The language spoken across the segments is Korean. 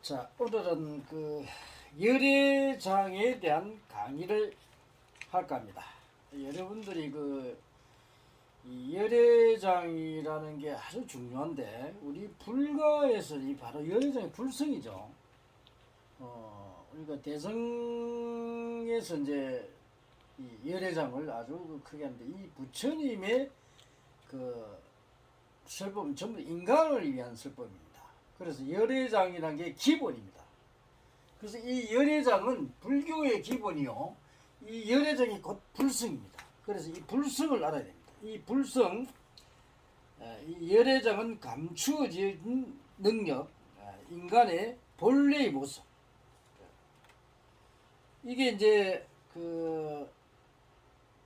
자, 오늘은 그 열애장에 대한 강의를 할까 합니다. 여러분들이 이 열애장이라는 게 아주 중요한데, 우리 불가에서 이 바로 열애장의 불성이죠. 우리가 대성에서 이제 이 열애장을 아주 크게 하는데, 이 부처님의 그 설법은 전부 인간을 위한 설법입니다. 그래서 열애장이라는 게 기본입니다. 그래서 이 열애장은 불교의 기본이요. 이 열애장이 곧 불성입니다. 그래서 이 불성을 알아야 됩니다. 이 불성, 이 열애장은 감추어진 능력, 인간의 본래의 모습. 이게 이제 그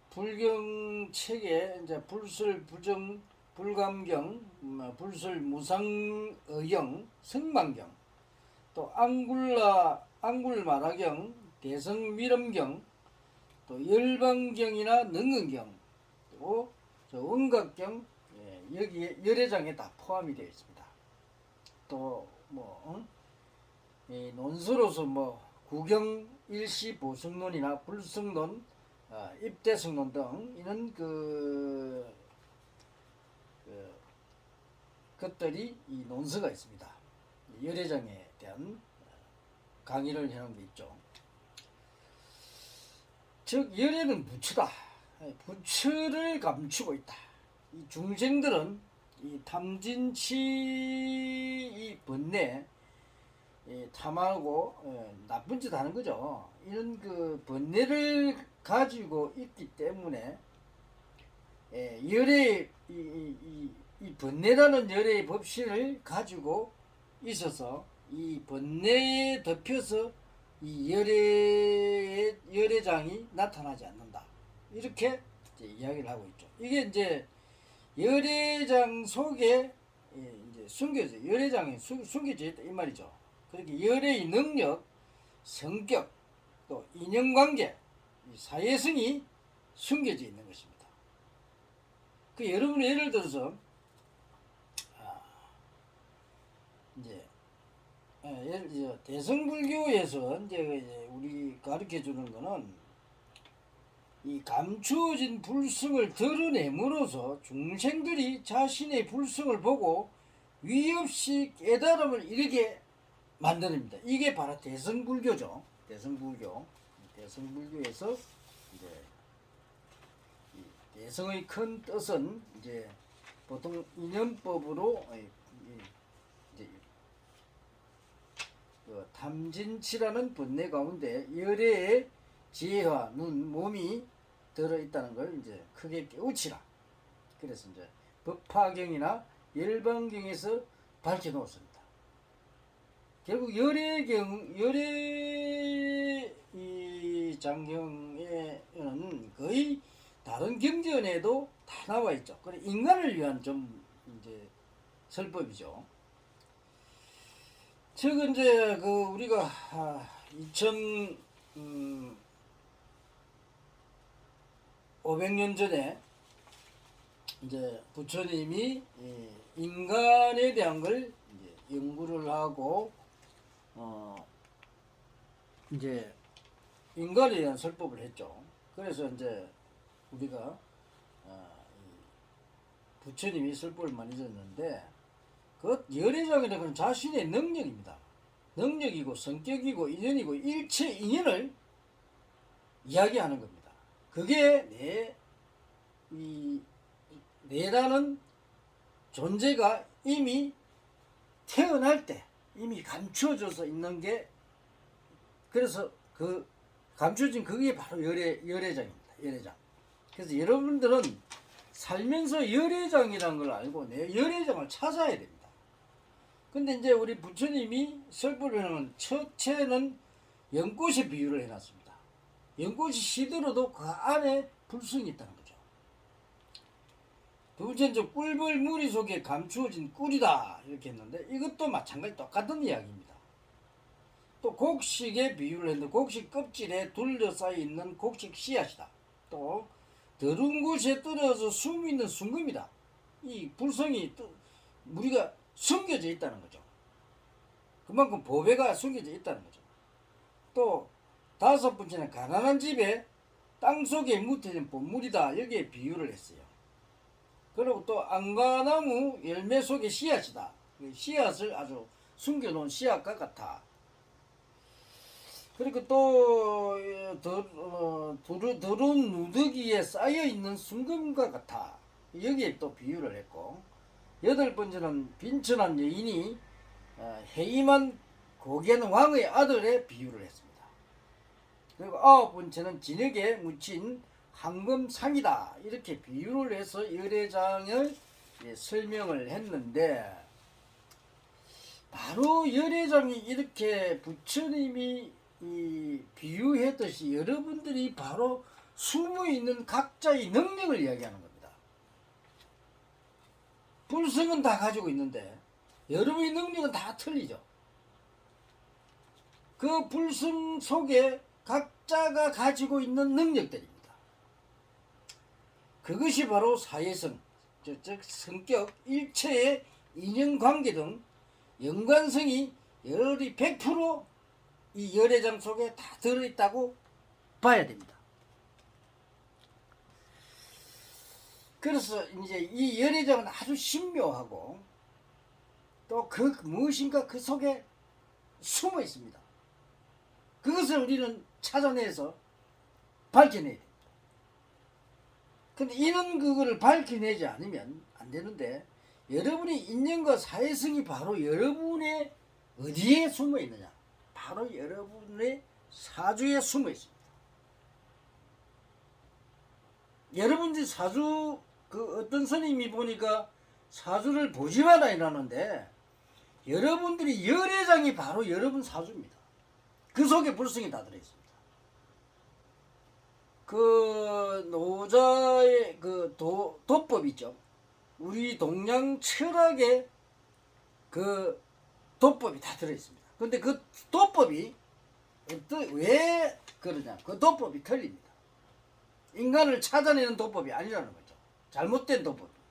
불경 책에 이제 불설, 부정, 불감경, 불설, 무상의경, 성만경, 또 안굴마라경, 대성미름경, 또 열방경이나 능은경, 또 원각경, 여기에 열애장에 다 포함이 되어 있습니다. 또 논서로서 구경, 일시, 보성론이나 불성론, 입대성론 등 이런 것들이 이 논서가 있습니다. 열애장에 대한 강의를 해놓은 게 있죠. 즉 열애는 부처다. 부처를 감추고 있다. 이 중생들은 이 탐진치 이 번뇌, 탐하고 나쁜 짓 하는 거죠. 이런 그 번뇌를 가지고 있기 때문에 열애 이 번뇌라는 열애의 법신을 가지고 있어서 이 번뇌에 덮여서 이 열애장이 나타나지 않는다. 이렇게 이제 이야기를 하고 있죠. 이게 이제 열애장 속에 이제 숨겨져, 열애장이 숨겨져 있다 이 말이죠. 그렇게 열애의 능력, 성격, 또 인연관계, 사회성이 숨겨져 있는 것입니다. 그 여러분 예를 들어서 이제 예를 들어 대성불교에서 이제 우리 가르쳐 주는 거는 이 감추어진 불성을 드러내므로써 중생들이 자신의 불성을 보고 위 없이 깨달음을 이르게 만듭니다. 이게 바로 대성불교죠. 대성불교에서 이제 대성의 큰 뜻은 이제 보통 인연법으로 이제 그 탐진치라는 번뇌 가운데 열애의 지혜와 눈, 몸이 들어있다는 걸 이제 크게 깨우치라. 그래서 이제 법화경이나 열반경에서 밝혀 놓습니다. 결국 열애 이 장경에는 거의 다른 경전에도 다 나와 있죠. 그래 인간을 위한 좀 이제 설법이죠. 즉 이제 우리가 2500년 전에 이제 부처님이 인간에 대한 걸 이제 연구를 하고 이제 인간에 대한 설법을 했죠. 그래서 이제 우리가 부처님이 설법을 많이 줬는데 그 열애장이라는 건 자신의 능력입니다. 능력이고 성격이고 인연이고 일체 인연을 이야기하는 겁니다. 그게 내라는 존재가 이미 태어날 때 이미 감추어져서 있는 게, 그래서 그 감추어진 그게 바로 열애장입니다. 열애장. 그래서 여러분들은 살면서 열애장이라는 걸 알고 내 열애장을 찾아야 됩니다. 근데 이제 우리 부처님이 설법을 하면 첫째는 연꽃의 비유를 해놨습니다. 연꽃이 시들어도 그 안에 불성이 있다는 거죠. 두 번째는 꿀벌 무리 속에 감추어진 꿀이다 이렇게 했는데, 이것도 마찬가지 똑같은 이야기입니다. 또 곡식의 비유를 했는데 곡식 껍질에 둘러싸여 있는 곡식 씨앗이다. 또 더러운 곳에 떨어져 숨이 있는 순금이다. 이 불성이 우리가 숨겨져 있다는 거죠. 그만큼 보배가 숨겨져 있다는 거죠. 또 다섯 번째는 가난한 집에 땅 속에 묻혀진 보물이다. 여기에 비유를 했어요. 그리고 또 안가나무 열매 속에 씨앗이다. 씨앗을 아주 숨겨놓은 씨앗과 같아. 그리고 또 더러운 누더기에 쌓여있는 순금과 같아. 여기에 또 비유를 했고, 여덟 번째는 빈천한 여인이 해임한 고귀한 왕의 아들의 비유를 했습니다. 그리고 아홉 번째는 진흙에 묻힌 황금상이다. 이렇게 비유를 해서 열애장을 설명을 했는데, 바로 열애장이 이렇게 부처님이 비유했듯이 여러분들이 바로 숨어있는 각자의 능력을 이야기하는 겁니다. 불성은 다 가지고 있는데 여러분의 능력은 다 틀리죠. 그 불성 속에 각자가 가지고 있는 능력들입니다. 그것이 바로 사회성, 즉 성격, 일체의 인연관계 등 연관성이 열이 100%이 열애장 속에 다 들어있다고 봐야 됩니다. 그래서 이제 이 열애장은 아주 신묘하고 또 그 무엇인가 그 속에 숨어 있습니다. 그것을 우리는 찾아내서 밝혀내야 됩니다. 근데 이런 그거를 밝혀내지 않으면 안 되는데, 여러분의 인연과 사회성이 바로 여러분의 어디에 숨어 있느냐? 바로 여러분의 사주에 숨어 있습니다. 여러분들이 사주, 그 어떤 스님이 보니까 사주를 보지 마라 이러는데, 여러분들이 열애장이 바로 여러분 사주입니다. 그 속에 불성이 다 들어있습니다. 그 노자의 그 도법 있죠. 우리 동양 철학에 그 도법이 다 들어있습니다. 근데 그 도법이 왜 그러냐? 그 도법이 틀립니다. 인간을 찾아내는 도법이 아니라는 거죠. 잘못된 도법입니다.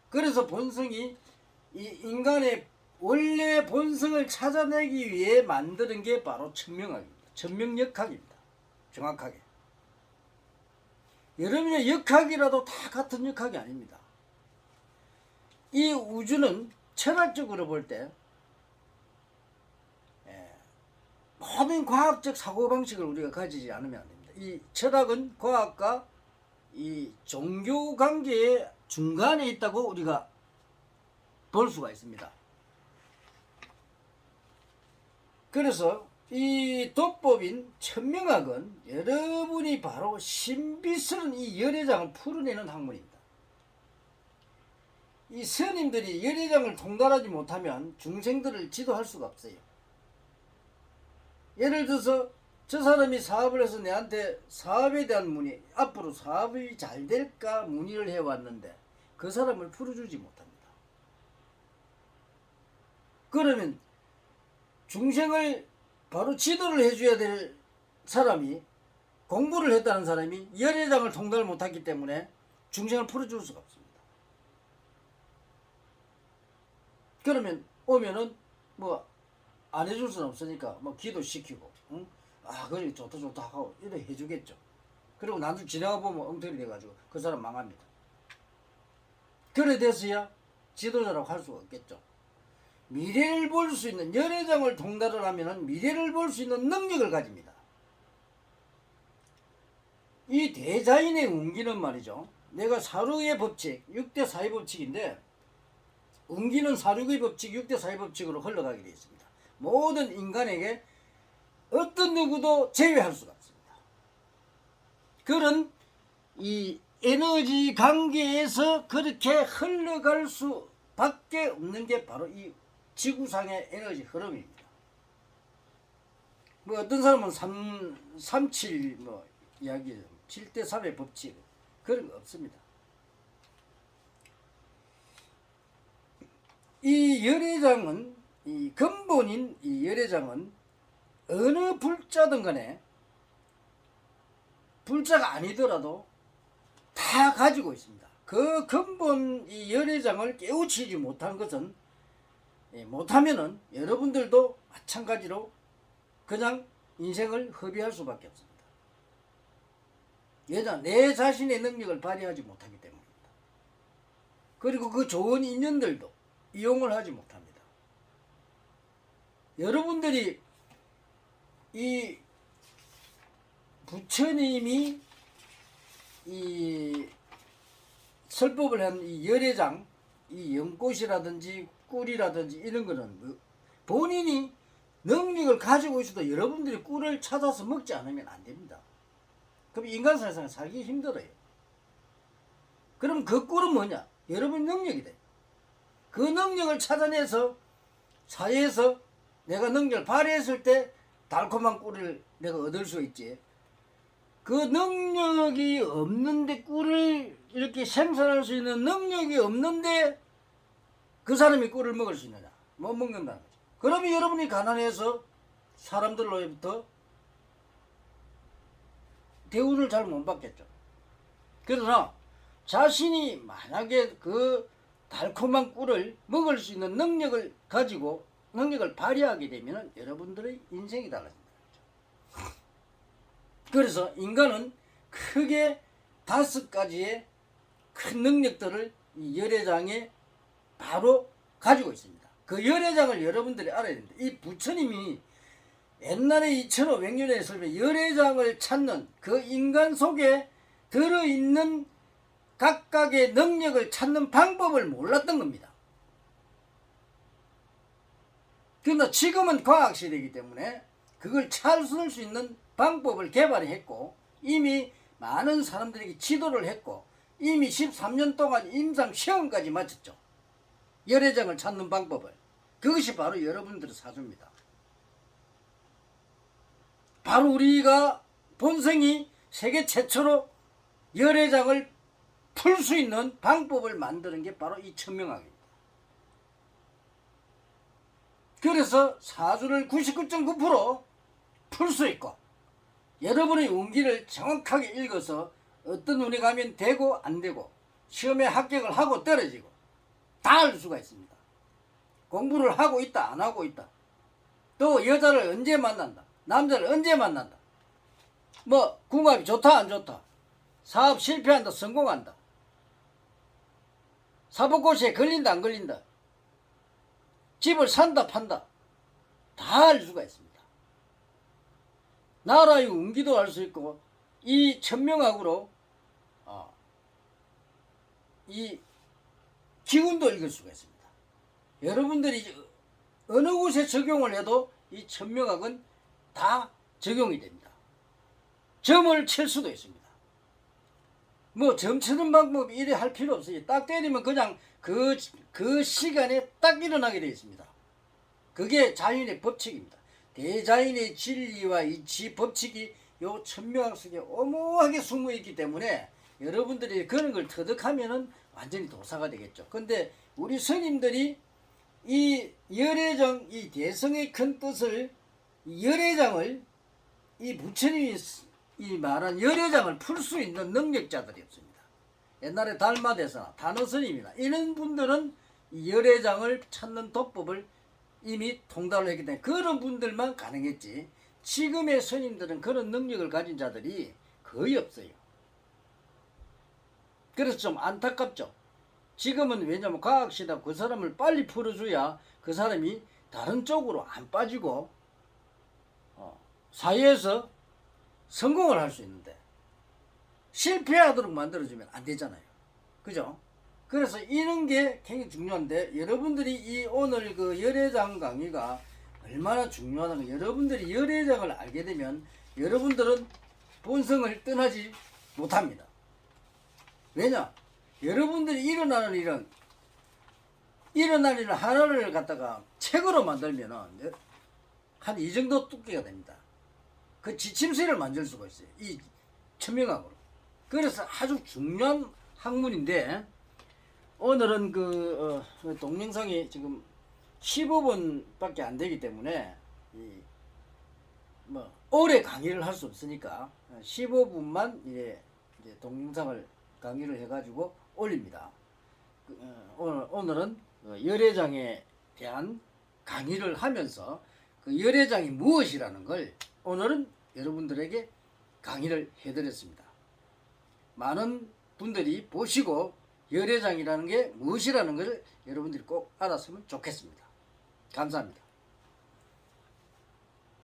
그래서 본성이 이 인간의 원래 본성을 찾아내기 위해 만드는 게 바로 천명학입니다. 천명역학입니다. 정확하게. 여러분의 역학이라도 다 같은 역학이 아닙니다. 이 우주는 철학적으로 볼 때 모든 과학적 사고방식을 우리가 가지지 않으면 안 됩니다. 이 철학은 과학과 이 종교 관계의 중간에 있다고 우리가 볼 수가 있습니다. 그래서 이 도법인 천명학은 여러분이 바로 신비스러운 이 열애장을 풀어내는 학문입니다. 이 스님들이 열애장을 통달하지 못하면 중생들을 지도할 수가 없어요. 예를 들어서 저 사람이 사업을 해서 내한테 사업에 대한 문의, 앞으로 사업이 잘 될까 문의를 해왔는데 그 사람을 풀어주지 못합니다. 그러면 중생을 바로 지도를 해줘야 될 사람이, 공부를 했다는 사람이 열애장을 통달 못했기 때문에 중생을 풀어줄 수가 없습니다. 그러면 오면은 뭐 안 해줄 수는 없으니까 뭐 기도시키고, 응? 아 그래 좋다 하고 이래 해주겠죠. 그리고 나중에 지나가 보면 엉터리 돼가지고 그 사람 망합니다. 그래 돼서야 지도자라고 할 수가 없겠죠. 미래를 볼 수 있는, 열애장을 통달을 하면은 미래를 볼 수 있는 능력을 가집니다. 이 대자인의 운기는 말이죠. 내가 사륙의 법칙, 6대 사의 법칙인데, 운기는 사륙의 법칙, 6대 사의 법칙으로 흘러가게 되어 있습니다. 모든 인간에게 어떤 누구도 제외할 수가 없습니다. 그런 이 에너지 관계에서 그렇게 흘러갈 수밖에 없는 게 바로 이 지구상의 에너지 흐름입니다. 뭐 어떤 사람은 37 뭐 이야기해요. 7대 3의 법칙 그런 거 없습니다. 이 열애장은, 이 근본인 이 열애장은 어느 불자든 간에, 불자가 아니더라도 다 가지고 있습니다. 그 근본 이 열애장을 깨우치지 못한 것은 못하면은 여러분들도 마찬가지로 그냥 인생을 허비할 수밖에 없습니다. 왜냐? 내 자신의 능력을 발휘하지 못하기 때문입니다. 그리고 그 좋은 인연들도 이용을 하지 못합니다. 여러분들이 이 부처님이 이 설법을 한 이 열애장, 이 연꽃이라든지 꿀이라든지 이런 거는 본인이 능력을 가지고 있어도 여러분들이 꿀을 찾아서 먹지 않으면 안 됩니다. 그럼 인간 세상에 살기 힘들어요. 그럼 그 꿀은 뭐냐? 여러분 능력이 돼. 그 능력을 찾아내서 사회에서 내가 능력을 발휘했을 때 달콤한 꿀을 내가 얻을 수 있지. 그 능력이 없는데 꿀을 이렇게 생산할 수 있는 능력이 없는데 그 사람이 꿀을 먹을 수 있느냐? 못 먹는다는 거죠. 그러면 여러분이 가난해서 사람들로부터 대우를 잘 못 받겠죠. 그러나 자신이 만약에 그 달콤한 꿀을 먹을 수 있는 능력을 가지고 능력을 발휘하게 되면 여러분들의 인생이 달라진다. 그래서 인간은 크게 5가지의 큰 능력들을 이 열애장에 바로 가지고 있습니다. 그 열애장을 여러분들이 알아야 됩니다. 이 부처님이 옛날에 2500년에 설명 열애장을 찾는 그 인간 속에 들어있는 각각의 능력을 찾는 방법을 몰랐던 겁니다. 그러나 지금은 과학시대이기 때문에 그걸 찾을 수 있는 방법을 개발했고 이미 많은 사람들에게 지도를 했고 이미 13년 동안 임상 시험까지 마쳤죠. 열애장을 찾는 방법을. 그것이 바로 여러분들의 사주입니다. 바로 우리가 본성이 세계 최초로 열애장을 풀 수 있는 방법을 만드는 게 바로 이 천명학입니다. 그래서 사주를 99.9% 풀 수 있고 여러분의 운기를 정확하게 읽어서 어떤 운이 가면 되고 안 되고 시험에 합격을 하고 떨어지고 다 알 수가 있습니다. 공부를 하고 있다 안 하고 있다. 또 여자를 언제 만난다. 남자를 언제 만난다. 뭐 궁합이 좋다 안 좋다. 사업 실패한다 성공한다. 사법고시에 걸린다 안 걸린다. 집을 산다 판다. 다 알 수가 있습니다. 나라의 운기도 알 수 있고 이 천명학으로 이 기운도 읽을 수가 있습니다. 여러분들이 어느 곳에 적용을 해도 이 천명학은 다 적용이 됩니다. 점을 칠 수도 있습니다. 뭐 점 치는 방법이 이래 할 필요 없어요. 딱 때리면 그냥 그 시간에 딱 일어나게 되어 있습니다. 그게 자연의 법칙입니다. 대자연의 진리와 이치 법칙이 요 천명학 속에 오묘하게 숨어 있기 때문에 여러분들이 그런 걸 터득하면은 완전히 도사가 되겠죠. 근데 우리 스님들이 이 열애장, 이 대성의 큰 뜻을 열애장을 이 부처님이 이 말한 열애장을 풀 수 있는 능력자들이 없습니다. 옛날에 달마대사나 단어스님이나 이런 분들은 이 열애장을 찾는 도법을 이미 통달을 했기 때문에 그런 분들만 가능했지 지금의 스님들은 그런 능력을 가진 자들이 거의 없어요. 그래서 좀 안타깝죠. 지금은 왜냐면 과학시다 그 사람을 빨리 풀어줘야 그 사람이 다른 쪽으로 안 빠지고 사회에서 성공을 할 수 있는데 실패하도록 만들어주면 안 되잖아요. 그죠? 그래서 이런 게 굉장히 중요한데 여러분들이 이 오늘 그 열애장 강의가 얼마나 중요하다는 여러분들이 열애장을 알게 되면 여러분들은 본성을 떠나지 못합니다. 왜냐? 여러분들이 일어나는 일은 하나를 갖다가 책으로 만들면은 한 이 정도 두께가 됩니다. 그 지침서를 만들 수가 있어요. 이 천명학으로. 그래서 아주 중요한 학문인데 오늘은 동영상이 지금 15분밖에 안 되기 때문에 오래 강의를 할 수 없으니까 15분만 이제 동영상을 강의를 해가지고 올립니다. 오늘은 열애장의 대한 강의를 하면서 그 열애장이 무엇이라는 걸 오늘은 여러분들에게 강의를 해드렸습니다. 많은 분들이 보시고 열애장이라는 게 무엇이라는 것을 여러분들이 꼭 알았으면 좋겠습니다. 감사합니다.